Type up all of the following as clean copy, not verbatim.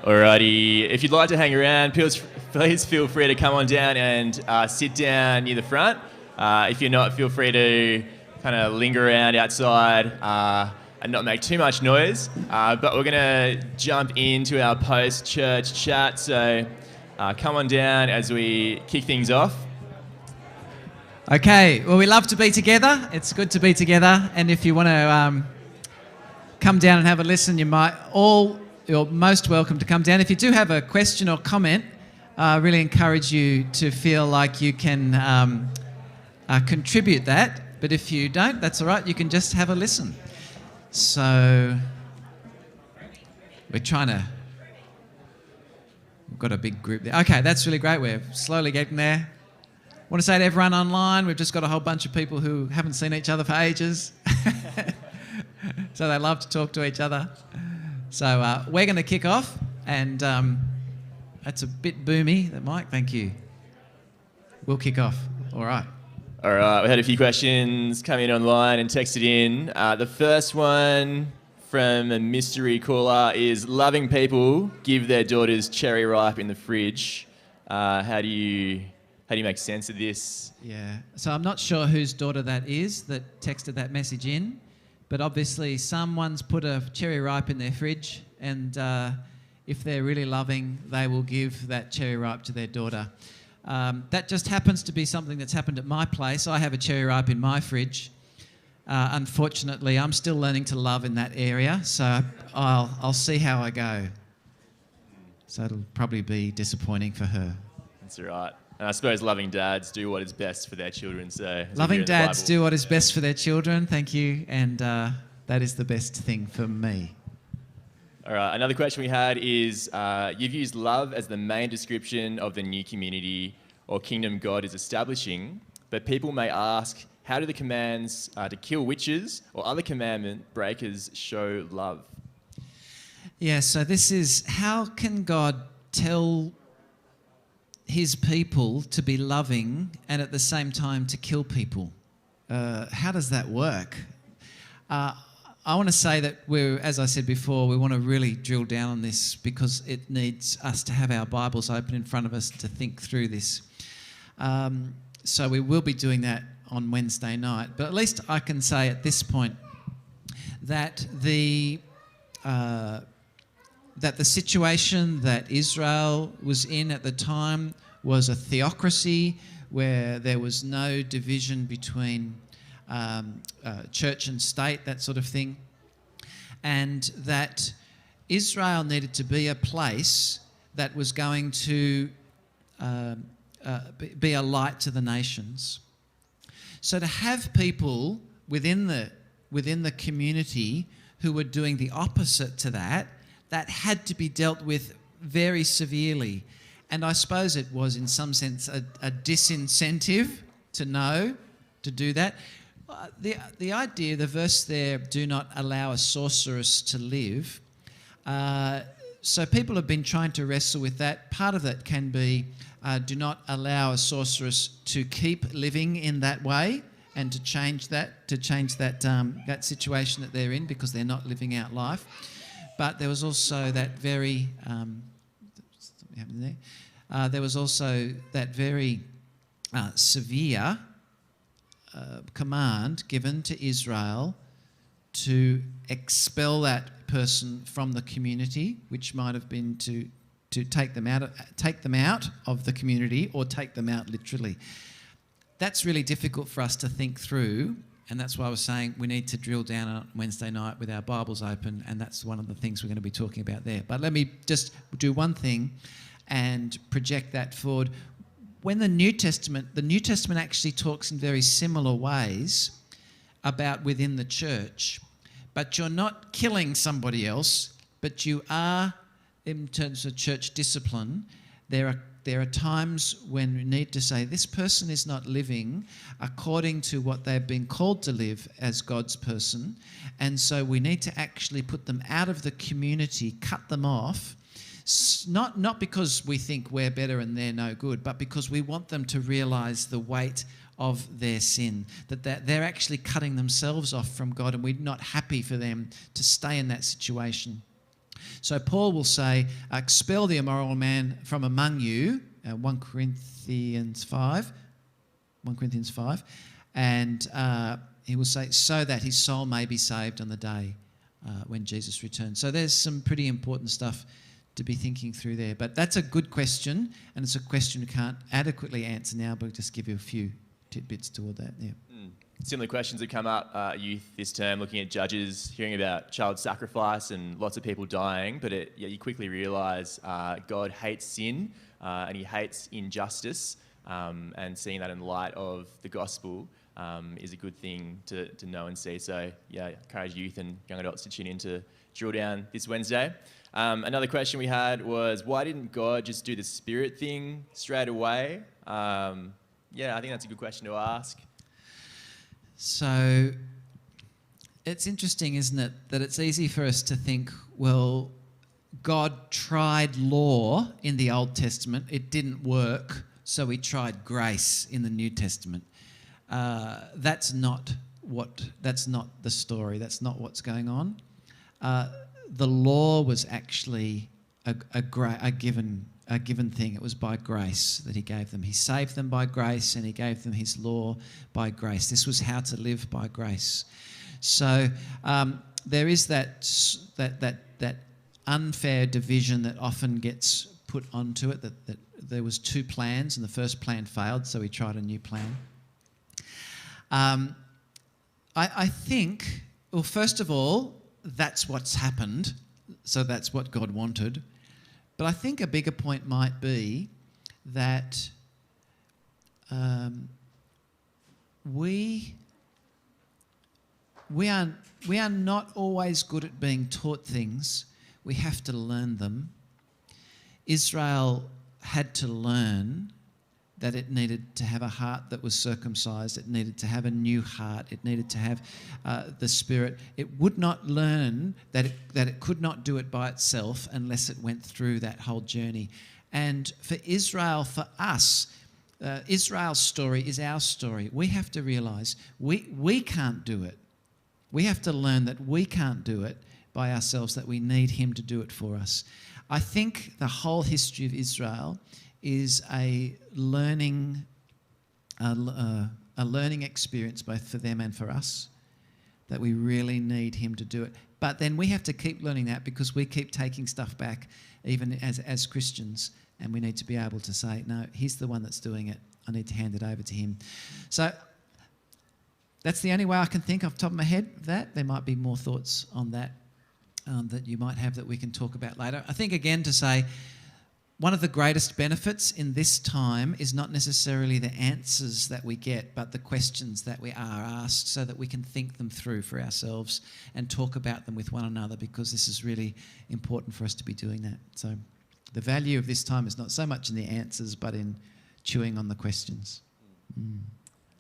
Alrighty, if you'd like to hang around, please feel free to come on down and sit down near the front. If you're not, feel free to kind of linger around outside and not make too much noise. But we're going to jump into our post-church chat, so come on down as we kick things off. Okay, well, we love to be together. It's good to be together, and if you want to come down and have a listen, you're most welcome to come down. If you do have a question or comment, I really encourage you to feel like you can contribute that. But if you don't, that's all right. You can just have a listen. So we've got a big group there. Okay, that's really great. We're slowly getting there. I want to say to everyone online, we've just got a whole bunch of people who haven't seen each other for ages. So they love to talk to each other. So we're going to kick off, and that's a bit boomy, that mic. Thank you. We'll kick off. All right. All right, we had a few questions come in online and texted in. The first one from a mystery caller is, loving people give their daughters cherry ripe in the fridge. How do you make sense of this? Yeah, so I'm not sure whose daughter that is that texted that message in. But obviously someone's put a cherry ripe in their fridge, and if they're really loving, they will give that cherry ripe to their daughter. That just happens to be something that's happened at my place. I have a cherry ripe in my fridge. Unfortunately, I'm still learning to love in that area, so I'll see how I go. So it'll probably be disappointing for her. That's all right. And I suppose loving dads do what is best for their children. So loving dads do what is best for their children. Thank you. And that is the best thing for me. All right. Another question we had is, you've used love as the main description of the new community or kingdom God is establishing. But people may ask, how do the commands to kill witches or other commandment breakers show love? Yeah, so this is, how can God tell his people to be loving and at the same time to kill people? How does that work? I want to say that as I said before, we want to really drill down on this because it needs us to have our Bibles open in front of us to think through this. So we will be doing that on Wednesday night. But at least I can say at this point that the situation that Israel was in at the time was a theocracy where there was no division between church and state, that sort of thing, and that Israel needed to be a place that was going to be a light to the nations. So to have people within the community who were doing the opposite to that had to be dealt with very severely. And I suppose it was, in some sense, a disincentive to do that. The idea, the verse there, do not allow a sorceress to live. So people have been trying to wrestle with that. Part of it can be, do not allow a sorceress to keep living in that way and to change that situation that they're in because they're not living out life. But there was also that very severe command given to Israel to expel that person from the community, which might have been to take them out of the community or take them out literally. That's really difficult for us to think through. And that's why I was saying we need to drill down on Wednesday night with our Bibles open, and that's one of the things we're going to be talking about there. But let me just do one thing and project that forward. When the New Testament actually talks in very similar ways about within the church, but you're not killing somebody else, but you are, in terms of church discipline, there are times when we need to say this person is not living according to what they've been called to live as God's person, and so we need to actually put them out of the community, cut them off, not because we think we're better and they're no good, but because we want them to realise the weight of their sin, that they're actually cutting themselves off from God, and we're not happy for them to stay in that situation. So Paul will say, expel the immoral man from among you, 1 Corinthians 5, and he will say, so that his soul may be saved on the day when Jesus returns. So there's some pretty important stuff to be thinking through there. But that's a good question, and it's a question we can't adequately answer now, but we'll just give you a few tidbits toward that. Yeah. Similar questions that come up at youth this term, looking at Judges, hearing about child sacrifice and lots of people dying, but you quickly realise God hates sin and he hates injustice, and seeing that in the light of the gospel is a good thing to know and see. So yeah, I encourage youth and young adults to tune in to drill down this Wednesday. Another question we had was, why didn't God just do the Spirit thing straight away? I think that's a good question to ask. So it's interesting, isn't it, that it's easy for us to think, well, God tried law in the Old Testament, it didn't work, so he tried grace in the New Testament. That's not the story. That's not what's going on. The law was actually a given thing. It was by grace that he gave them. He saved them by grace, and he gave them his law by grace. This was how to live by grace. So there is that unfair division that often gets put onto it. That there was two plans, and the first plan failed, so he tried a new plan. I think, well, first of all, that's what's happened, so that's what God wanted. But I think a bigger point might be that we are not always good at being taught things. We have to learn them. Israel had to learn that it needed to have a heart that was circumcised. It needed to have a new heart. It needed to have the Spirit. It would not learn that it could not do it by itself unless it went through that whole journey. And for Israel, for us, Israel's story is our story. We have to realise we can't do it. We have to learn that we can't do it by ourselves, that we need him to do it for us. I think the whole history of Israel is a learning experience both for them and for us, that we really need him to do it. But then we have to keep learning that, because we keep taking stuff back even as Christians, and we need to be able to say, no, he's the one that's doing it. I need to hand it over to him. So that's the only way I can think off the top of my head of that. There might be more thoughts on that that you might have that we can talk about later. I think, again, to say, one of the greatest benefits in this time is not necessarily the answers that we get, but the questions that we are asked, so that we can think them through for ourselves and talk about them with one another, because this is really important for us to be doing that. So the value of this time is not so much in the answers, but in chewing on the questions.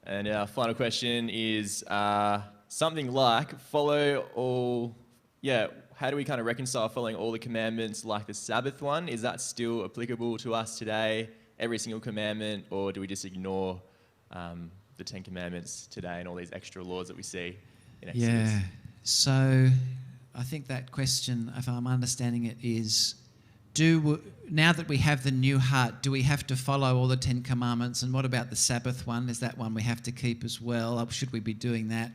And our final question is something like how do we kind of reconcile following all the commandments like the Sabbath one? Is that still applicable to us today, every single commandment, or do we just ignore the 10 Commandments today and all these extra laws that we see in Exodus? Yeah, so I think that question, if I'm understanding it, is now that we have the new heart, do we have to follow all the 10 Commandments? And what about the Sabbath one? Is that one we have to keep as well? Should we be doing that?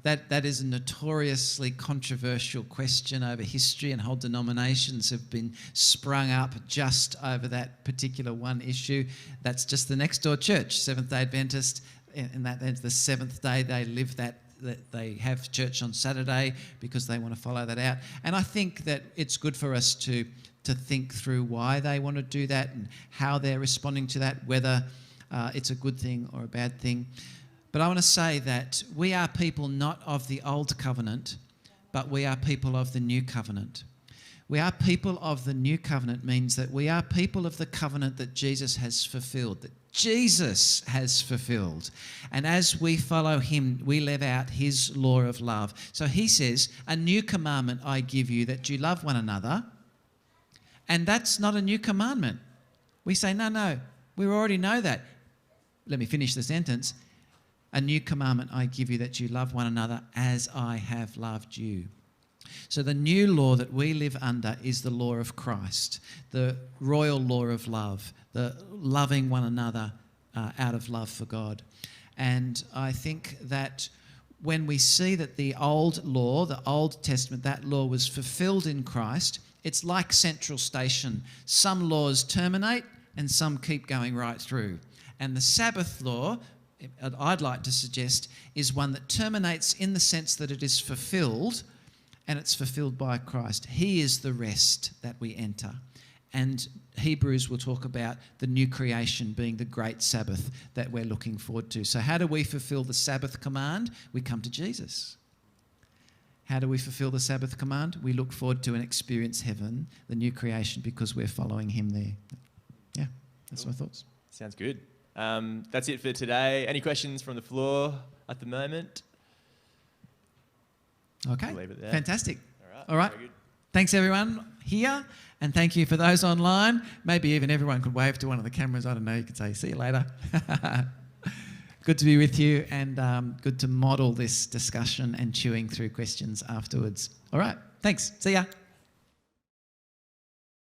That is a notoriously controversial question over history, and whole denominations have been sprung up just over that particular one issue. That's just the next door church, Seventh-day Adventist, and that's the seventh day they live that they have church on Saturday because they want to follow that out. And I think that it's good for us to think through why they want to do that and how they're responding to that, whether it's a good thing or a bad thing. But I want to say that we are people not of the old covenant, but we are people of the new covenant. We are people of the new covenant means that we are people of the covenant that Jesus has fulfilled, that Jesus has fulfilled. And as we follow him, we live out his law of love. So he says, a new commandment I give you, that you love one another. And that's not a new commandment. We say, no, we already know that. Let me finish the sentence. A new commandment I give you, that you love one another as I have loved you. So the new law that we live under is the law of Christ, the royal law of love, the loving one another out of love for God. And I think that when we see that the old law, the Old Testament, that law was fulfilled in Christ, it's like Central Station. Some laws terminate and some keep going right through. And the Sabbath law, I'd like to suggest, is one that terminates in the sense that it is fulfilled, and it's fulfilled by Christ. He is the rest that we enter. And Hebrews will talk about the new creation being the great Sabbath that we're looking forward to. So how do we fulfill the Sabbath command? We come to Jesus. How do we fulfill the Sabbath command? We look forward to and experience heaven, the new creation, because we're following him there. Yeah, that's my thoughts. Sounds good. That's it for today. Any questions from the floor at the moment? Okay, We'll leave it there. fantastic. All right. Very good. Thanks everyone here, and thank you for those online. Maybe even everyone could wave to one of the cameras. I don't know, you could say, see you later. Good to be with you, and good to model this discussion and chewing through questions afterwards. All right, thanks. See ya.